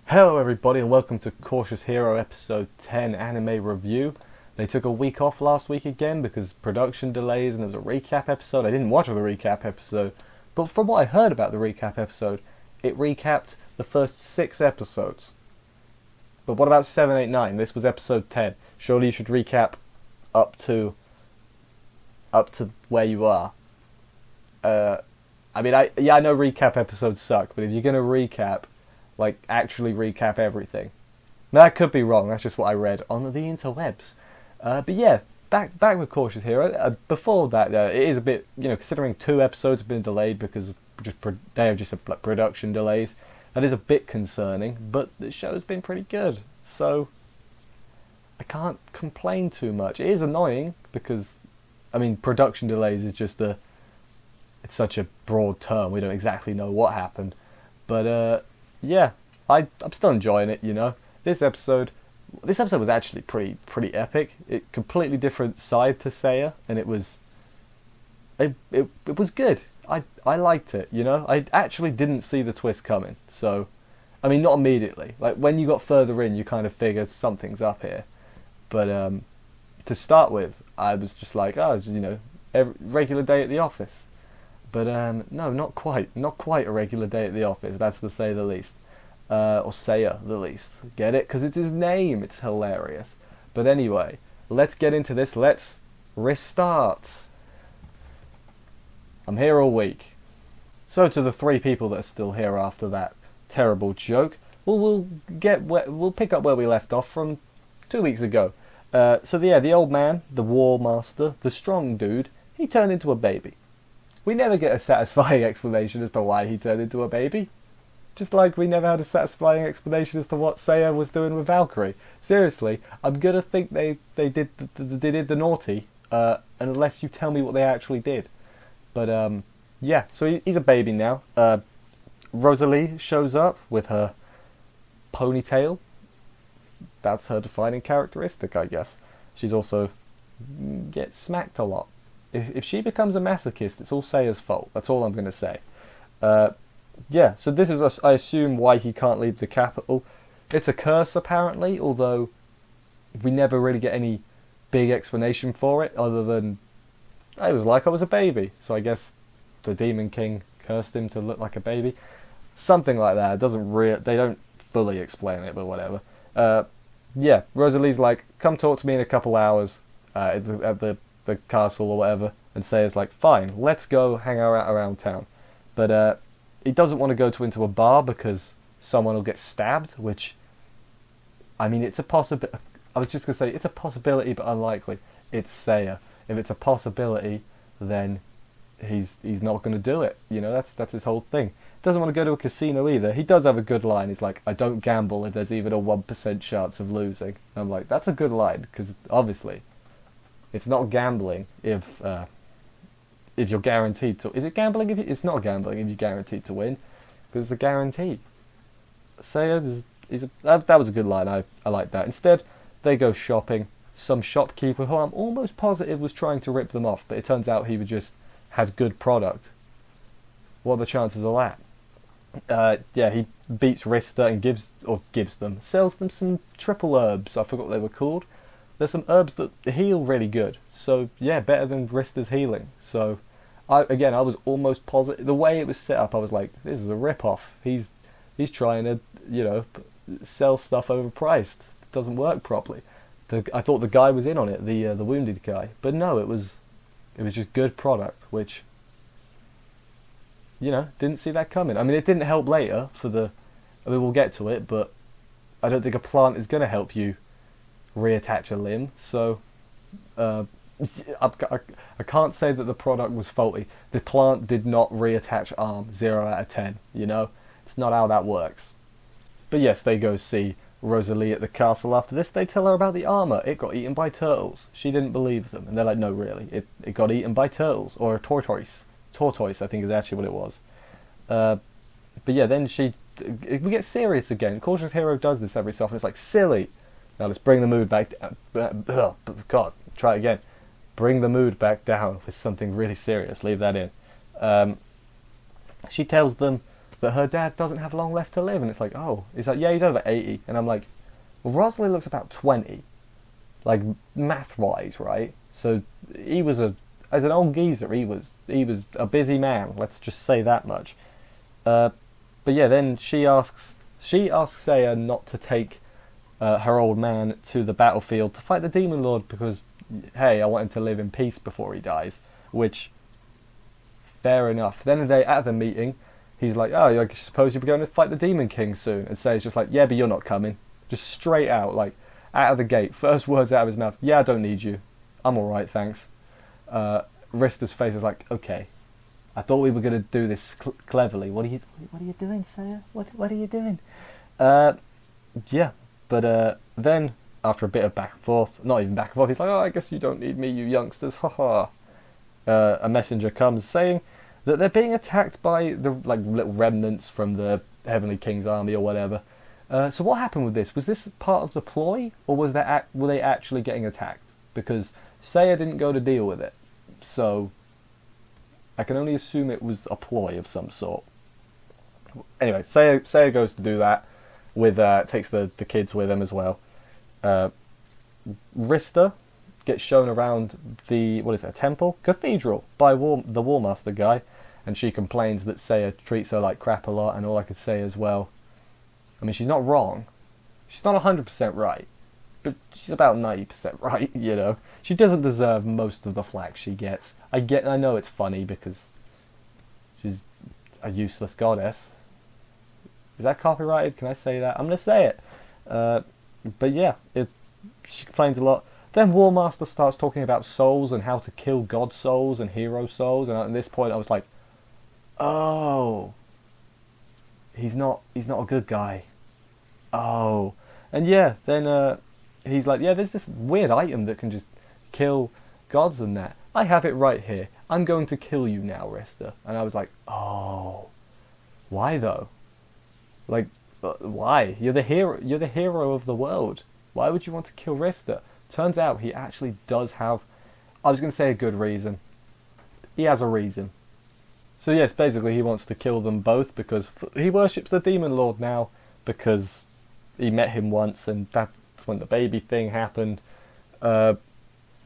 Hello everybody and welcome to Cautious Hero episode 10 anime review. They took a week off last week again because production delays and there was a recap episode. I didn't watch the recap episode, but from what I heard about the recap episode, it recapped the first 6 episodes. But what about 7, 8, 9? This was episode 10. Surely you should recap up to where you are. I know recap episodes suck, but if you're going to recap, actually recap everything. Now, that could be wrong, that's just what I read on the interwebs. But yeah, back with Cautious Hero. Before that, it is a bit, considering 2 episodes have been delayed because of production delays, that is a bit concerning, but the show's been pretty good, so I can't complain too much. It is annoying because, production delays is just it's such a broad term, we don't exactly know what happened, but yeah, I'm still enjoying it. This episode was actually pretty epic. It completely different side to Seiya, and it was good. I liked it. I actually didn't see the twist coming. So, not immediately. Like when you got further in, you kind of figured something's up here. But to start with, I was just like, every regular day at the office. But no, not quite a regular day at the office. That's to say the least, or Seiya the least. Get it? Because it's his name. It's hilarious. But anyway, let's get into this. Let's restart. I'm here all week. So to the 3 people that are still here after that terrible joke, we'll pick up where we left off from 2 weeks ago. The old man, the war master, the strong dude, he turned into a baby. We never get a satisfying explanation as to why he turned into a baby. Just like we never had a satisfying explanation as to what Seiya was doing with Valkyrie. Seriously, I'm gonna think they did the naughty, unless you tell me what they actually did. But yeah, so he's a baby now. Rosalie shows up with her ponytail. That's her defining characteristic, I guess. She's also gets smacked a lot. If she becomes a masochist, it's all Seiya's fault. That's all I'm going to say. Yeah, so this is, I assume, why he can't leave the capital. It's a curse, apparently, although we never really get any big explanation for it, other than I was like I was a baby. So I guess the Demon King cursed him to look like a baby. Something like that. It doesn't they don't fully explain it, but whatever. Yeah, Rosalie's like, come talk to me in a couple hours at the castle or whatever, and Seiya's like, fine, let's go hang out around town. But he doesn't want to go into a bar because someone will get stabbed, which, it's a possibility. I was just going to say, it's a possibility, but unlikely. It's Seiya. If it's a possibility, then he's not going to do it. That's his whole thing. Doesn't want to go to a casino either. He does have a good line. He's like, I don't gamble if there's even a 1% chance of losing. And I'm like, that's a good line, because obviously it's not gambling if you're guaranteed to. Is it gambling if it's not gambling if you're guaranteed to win? Because it's a guarantee. Seiya that was a good line. I like that. Instead, they go shopping. Some shopkeeper who I'm almost positive was trying to rip them off, but it turns out he just had good product. What are the chances of that? Yeah, he beats Rista and sells them some triple herbs. I forgot what they were called. There's some herbs that heal really good. So yeah, better than Rista's healing. So I was almost positive. The way it was set up, I was like, this is a rip-off. He's trying to, sell stuff overpriced. It doesn't work properly. I thought the guy was in on it, the wounded guy. But no, it was just good product, which, didn't see that coming. It didn't help later we'll get to it, but I don't think a plant is going to help you reattach a limb, so I can't say that the product was faulty. The plant did not reattach arm, 0 out of 10, It's not how that works. But yes, they go see Rosalie at the castle after this. They tell her about the armor. It got eaten by turtles. She didn't believe them, and they're like, no, really, it got eaten by turtles, or a tortoise. Tortoise, I think, is actually what it was. But yeah, then we get serious again. Cautious Hero does this every so often. It's like, silly. Now let's bring the mood back. God, try it again. Bring the mood back down with something really serious. Leave that in. She tells them that her dad doesn't have long left to live. And it's like, oh, he's like, yeah, he's over 80. And I'm like, well, Rosalie looks about 20, like math-wise, right? So he was as an old geezer, he was a busy man. Let's just say that much. But yeah, then she asks Seiya not to take her old man to the battlefield to fight the Demon Lord because, hey, I want him to live in peace before he dies. Which, fair enough. Then at the meeting, he's like, oh, I suppose you're going to fight the Demon King soon. And Seiya's just like, yeah, but you're not coming. Just straight out, like, out of the gate. First words out of his mouth, yeah, I don't need you. I'm alright, thanks. Rista's face is like, okay. I thought we were going to do this cleverly. What are you doing, Seiya? What are you doing? Yeah, but then after a bit of back and forth, not even back and forth, he's like, oh, I guess you don't need me, you youngsters, haha. A messenger comes saying that they're being attacked by the like little remnants from the Heavenly King's army or whatever. So what happened with this? Was this part of the ploy, or were they actually getting attacked? Because Seiya didn't go to deal with it, so I can only assume it was a ploy of some sort. Anyway, Seiya goes to do that with takes the kids with him as well. Rista gets shown around the a temple cathedral by the War Master guy, and she complains that Seiya treats her like crap a lot. And all I could say as well, I mean, she's not wrong. She's not 100% right, but she's about 90% right. You know, she doesn't deserve most of the flack she gets. I know it's funny because she's a useless goddess. Is that copyrighted? Can I say that? I'm gonna say it. But yeah, she complains a lot. Then War Master starts talking about souls and how to kill god souls and hero souls, and at this point I was like, oh, he's not a good guy. Oh, and yeah, then he's like, yeah, there's this weird item that can just kill gods and that. I have it right here. I'm going to kill you now, Rista. And I was like, oh, why though? Like, why? You're the hero. You're the hero of the world. Why would you want to kill Rista? Turns out he actually does have, I was going to say a good reason. He has a reason. So yes, basically he wants to kill them both because he worships the Demon Lord now because he met him once and that's when the baby thing happened.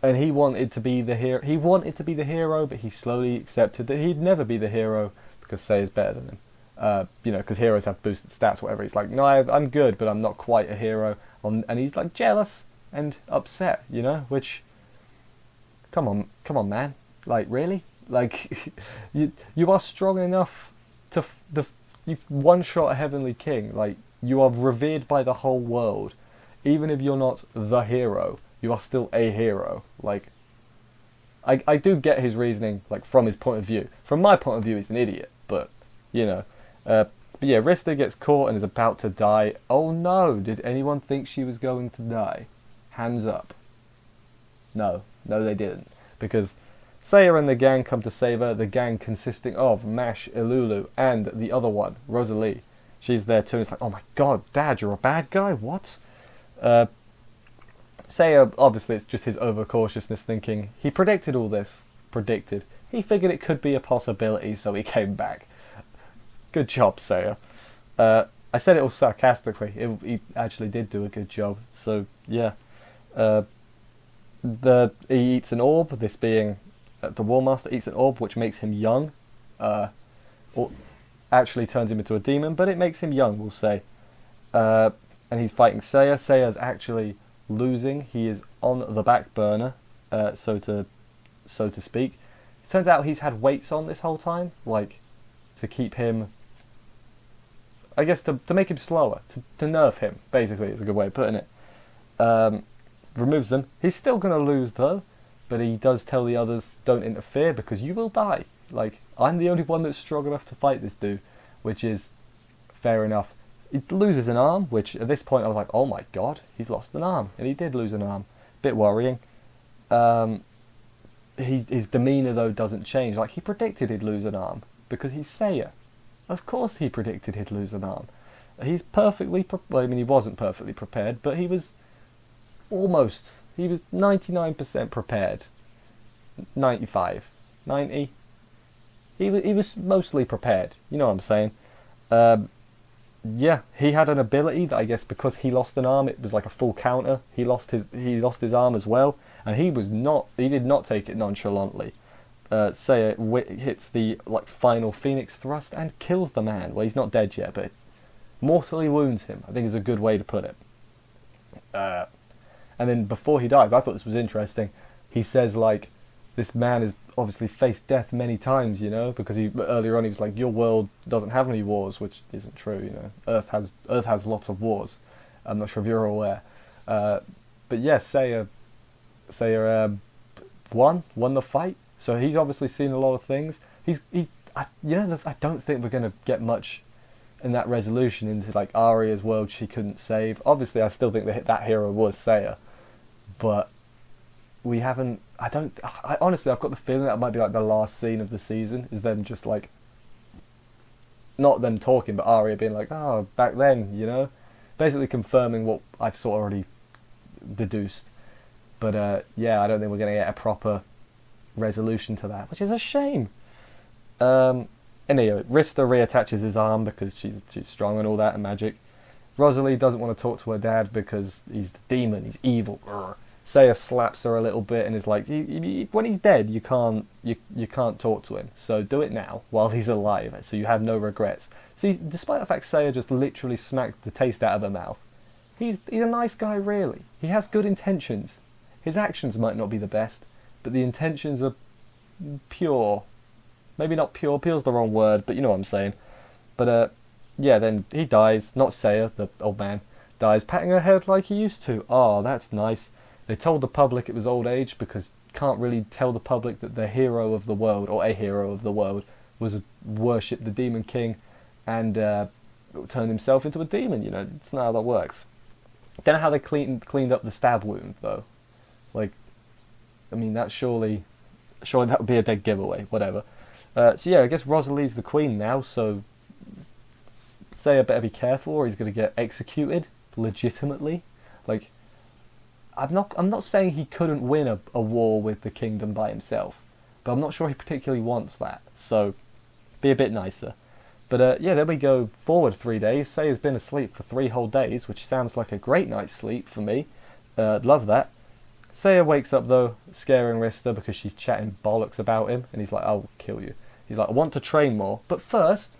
And he wanted to be the hero. He wanted to be the hero, but he slowly accepted that he'd never be the hero because Seiya's better than him. You know, because heroes have boosted stats, whatever. He's like, no, I'm good, but I'm not quite a hero. And he's like jealous and upset, you know. Which, come on, man. Like, really? Like, you are strong enough to you one-shot a Heavenly King. Like, you are revered by the whole world, even if you're not the hero. You are still a hero. Like, I do get his reasoning, like, from his point of view. From my point of view, he's an idiot, but, you know. But yeah, Rista gets caught and is about to die. Oh no, did anyone think she was going to die? Hands up. No, they didn't. Because Seiya and the gang come to save her, the gang consisting of Mash, Ilulu, and the other one, Rosalie. She's there too, and it's like, oh my god, Dad, you're a bad guy? What? Seiya, obviously it's just his overcautiousness thinking. He predicted all this. He figured it could be a possibility, so he came back. Good job, Seiya. I said it all sarcastically. He actually did do a good job. So, yeah. He eats an orb, this being the War Master eats an orb, which makes him young. Or actually turns him into a demon, but it makes him young, we'll say. And he's fighting Seiya. Seiya's actually losing. He is on the back burner, so to speak. It turns out he's had weights on this whole time, like to keep him, I guess to make him slower, to nerf him, basically, is a good way of putting it. Removes them. He's still going to lose though, but he does tell the others, don't interfere because you will die. Like, I'm the only one that's strong enough to fight this dude, which is fair enough. He loses an arm, which at this point I was like, oh my god, he's lost an arm. And he did lose an arm. Bit worrying. His demeanour though doesn't change. Like, he predicted he'd lose an arm because he's Seiya. Of course he predicted he'd lose an arm. He's perfectly, well, I mean, he wasn't perfectly prepared, but he was almost, he was 99% prepared. 95, 90. He was mostly prepared, you know what I'm saying. Um, yeah, he had an ability that I guess because he lost an arm, it was like a full counter. He lost his arm as well, and he did not take it nonchalantly. Seiya hits the like final Phoenix thrust and kills the man. Well, he's not dead yet, but mortally wounds him. I think is a good way to put it. And then before he dies, I thought this was interesting. He says like, this man has obviously faced death many times, because he earlier on he was like, your world doesn't have any wars, which isn't true, Earth has lots of wars. I'm not sure if you're aware, but yeah, Seiya won the fight. So he's obviously seen a lot of things. I don't think we're gonna get much in that resolution into like Arya's world she couldn't save. Obviously, I still think that hero was Seiya, but we haven't. I honestly, I've got the feeling that might be like the last scene of the season is them just like, not them talking, but Arya being like, oh, back then, basically confirming what I've sort of already deduced. But yeah, I don't think we're gonna get a proper resolution to that, which is a shame. Anyway, Rista reattaches his arm because she's strong and all that and magic. Rosalie doesn't want to talk to her dad because he's the demon, he's evil. Seiya slaps her a little bit and is like, when he's dead, you can't talk to him. So do it now while he's alive, so you have no regrets. See, despite the fact Seiya just literally smacked the taste out of her mouth, he's a nice guy, really. He has good intentions. His actions might not be the best, but the intentions are pure. Maybe not pure. Pure's the wrong word, but you know what I'm saying. But yeah, then he dies. Not Seiya, the old man dies, patting her head like he used to. Oh, that's nice. They told the public it was old age because you can't really tell the public that the hero of the world, or a hero of the world, was worshipped the Demon King and turned himself into a demon. It's not how that works. Don't know how they cleaned up the stab wound though. Like, I mean, that surely that would be a dead giveaway. Whatever. So yeah, I guess Rosalie's the queen now. So Seiya better be careful, or he's gonna get executed legitimately. Like, I'm not saying he couldn't win a war with the kingdom by himself, but I'm not sure he particularly wants that. So be a bit nicer. But yeah, there we go. Forward 3 days. Seiya's been asleep for 3 whole days, which sounds like a great night's sleep for me. Love that. Seiya wakes up though, scaring Rista because she's chatting bollocks about him, and he's like, "I'll kill you." He's like, "I want to train more, but first,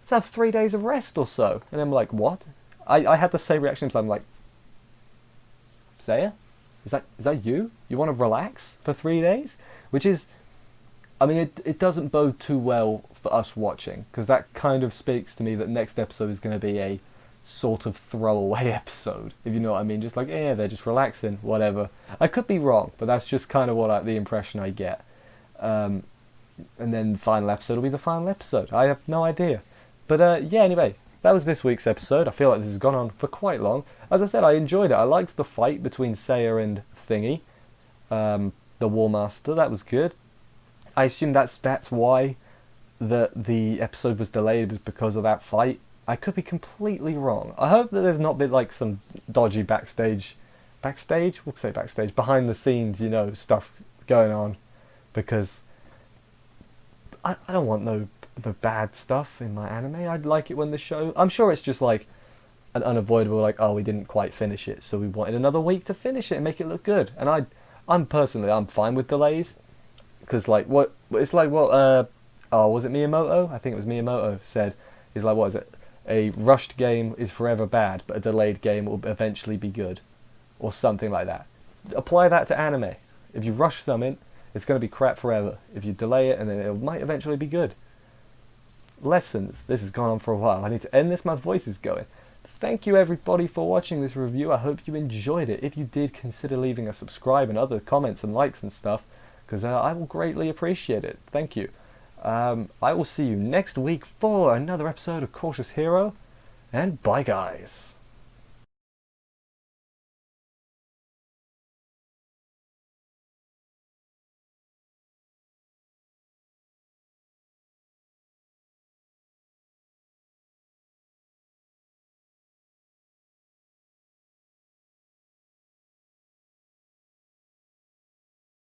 let's have 3 days of rest or so." And I'm like, "What?" I had the same reaction. So I'm like, "Seiya, is that you? You want to relax for 3 days?" Which is, I mean, it doesn't bode too well for us watching, because that kind of speaks to me that next episode is going to be a sort of throwaway episode, if you know what I mean. Just like, yeah, they're just relaxing, whatever. I could be wrong, but that's just kind of the impression I get. And then the final episode will be the final episode. I have no idea. But yeah, anyway, that was this week's episode. I feel like this has gone on for quite long. As I said, I enjoyed it. I liked the fight between Seiya and Thingy, the War Master. That was good. I assume that's why the episode was delayed, was because of that fight. I could be completely wrong. I hope that there's not been like some dodgy backstage, we'll say backstage, behind the scenes, stuff going on, because I don't want no bad stuff in my anime. I'd like it when the show, I'm sure it's just like an unavoidable, like, oh, we didn't quite finish it, so we wanted another week to finish it and make it look good. And I'm fine with delays, because like was it Miyamoto? I think it was Miyamoto said, he's like, what is it? A rushed game is forever bad, but a delayed game will eventually be good, or something like that. Apply that to anime. If you rush something, it's going to be crap forever. If you delay it, and then it might eventually be good. Lessons. This has gone on for a while. I need to end this. My voice is going. Thank you everybody for watching this review. I hope you enjoyed it. If you did, consider leaving a subscribe and other comments and likes and stuff, because I will greatly appreciate it. Thank you. I will see you next week for another episode of Cautious Hero, and bye guys.